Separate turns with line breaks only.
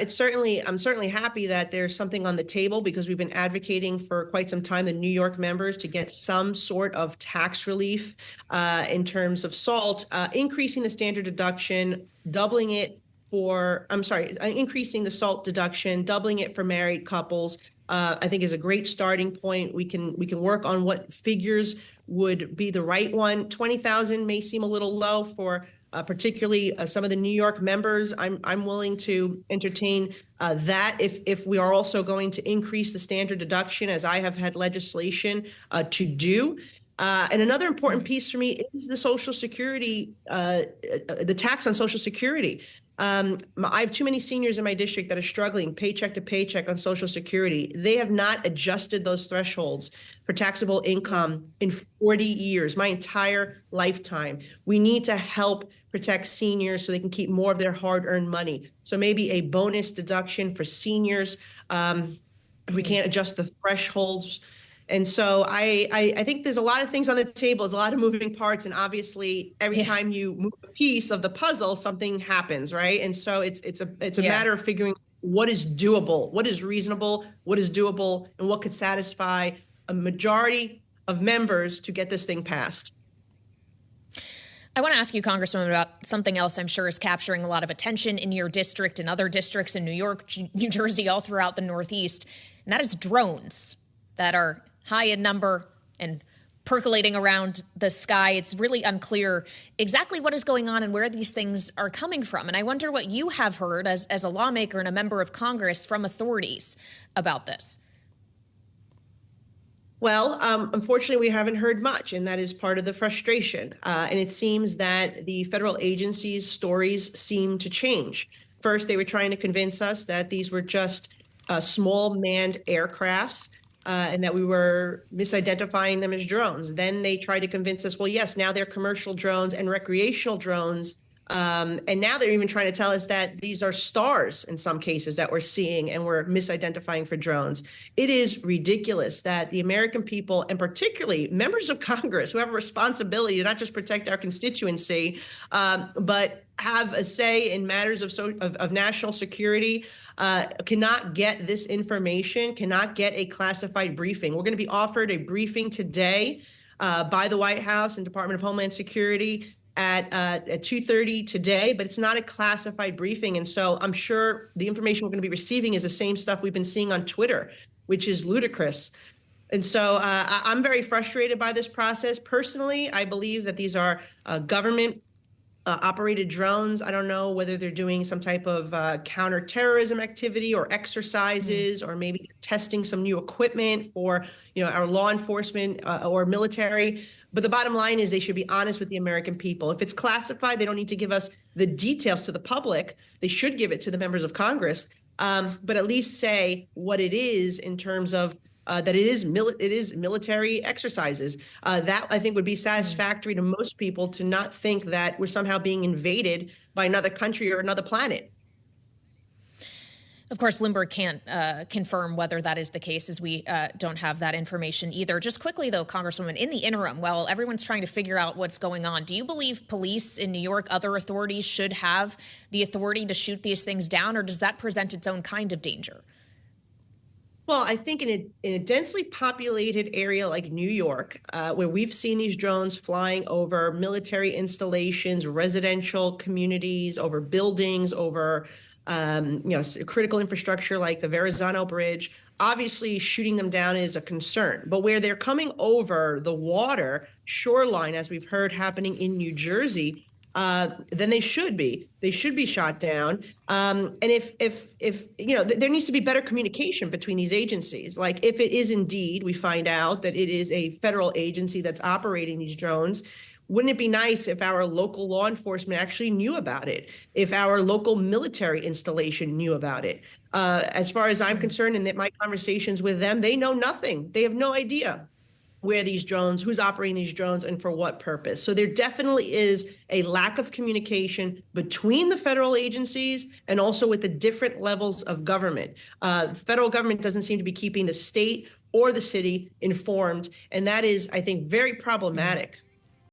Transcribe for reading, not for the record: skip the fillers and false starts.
I'm certainly happy that there's something on the table because we've been advocating for quite some time, the New York members, to get some sort of tax relief in terms of salt, increasing the standard deduction, doubling it increasing the salt deduction, doubling it for married couples. I think is a great starting point. We can work on what figures would be the right one. 20,000 may seem a little low for particularly some of the New York members. I'm willing to entertain that if we are also going to increase the standard deduction, as I have had legislation to do. And another important piece for me is the Social Security, the tax on Social Security. I have too many seniors in my district that are struggling paycheck to paycheck on Social Security. They have not adjusted those thresholds for taxable income in 40 years, my entire lifetime. We need to help protect seniors so they can keep more of their hard-earned money. So maybe a bonus deduction for seniors. If we can't adjust the thresholds. And so I think there's a lot of things on the table. There's a lot of moving parts. And obviously, every time you move a piece of the puzzle, something happens, right? And so it's a matter of figuring what is doable, what is reasonable, what is doable, and what could satisfy a majority of members to get this thing passed.
I want to ask you, Congresswoman, about something else I'm sure is capturing a lot of attention in your district and other districts in New York, New Jersey, all throughout the Northeast, and that is drones that are high in number and percolating around the sky. It's really unclear exactly what is going on and where these things are coming from. And I wonder what you have heard as a lawmaker and a member of Congress from authorities about this.
Well, unfortunately, we haven't heard much, and that is part of the frustration. And it seems that the federal agencies' stories seem to change. First, they were trying to convince us that these were just small manned aircrafts and that we were misidentifying them as drones. Then they tried to convince us, well, yes, now they're commercial drones and recreational drones. And now they're even trying to tell us that these are stars in some cases that we're seeing and we're misidentifying for drones. It is ridiculous that the American people, and particularly members of Congress who have a responsibility to not just protect our constituency, but have a say in matters of national security, cannot get this information, cannot get a classified briefing. We're going to be offered a briefing today by the White House and Department of Homeland Security at 2:30 today, but it's not a classified briefing. And so I'm sure the information we're going to be receiving is the same stuff we've been seeing on Twitter, which is ludicrous. And so I'm very frustrated by this process. Personally, I believe that these are government operated drones. I don't know whether they're doing some type of counterterrorism activity or exercises, or maybe testing some new equipment for our law enforcement or military. But the bottom line is they should be honest with the American people. If it's classified, they don't need to give us the details to the public. They should give it to the members of Congress, but at least say what it is in terms of that it is military exercises. That I think would be satisfactory to most people, to not think that we're somehow being invaded by another country or another planet.
Of course, Bloomberg can't confirm whether that is the case, as we don't have that information either. Just quickly, though, Congresswoman, in the interim, while everyone's trying to figure out what's going on, do you believe police in New York, other authorities, should have the authority to shoot these things down, or does that present its own kind of danger?
Well, I think in a densely populated area like New York, where we've seen these drones flying over military installations, residential communities, over buildings, over critical infrastructure like the Verrazano Bridge, obviously shooting them down is a concern. But where they're coming over the water shoreline, as we've heard happening in New Jersey, then they should be shot down. And if there needs to be better communication between these agencies. Like, if it is indeed, we find out that it is a federal agency that's operating these drones, wouldn't it be nice if our local law enforcement actually knew about it? If our local military installation knew about it? As far as I'm concerned, and that my conversations with them, they know nothing. They have no idea where these drones, who's operating these drones, and for what purpose. So there definitely is a lack of communication between the federal agencies and also with the different levels of government. Federal government doesn't seem to be keeping the state or the city informed, and that is, I think, very problematic.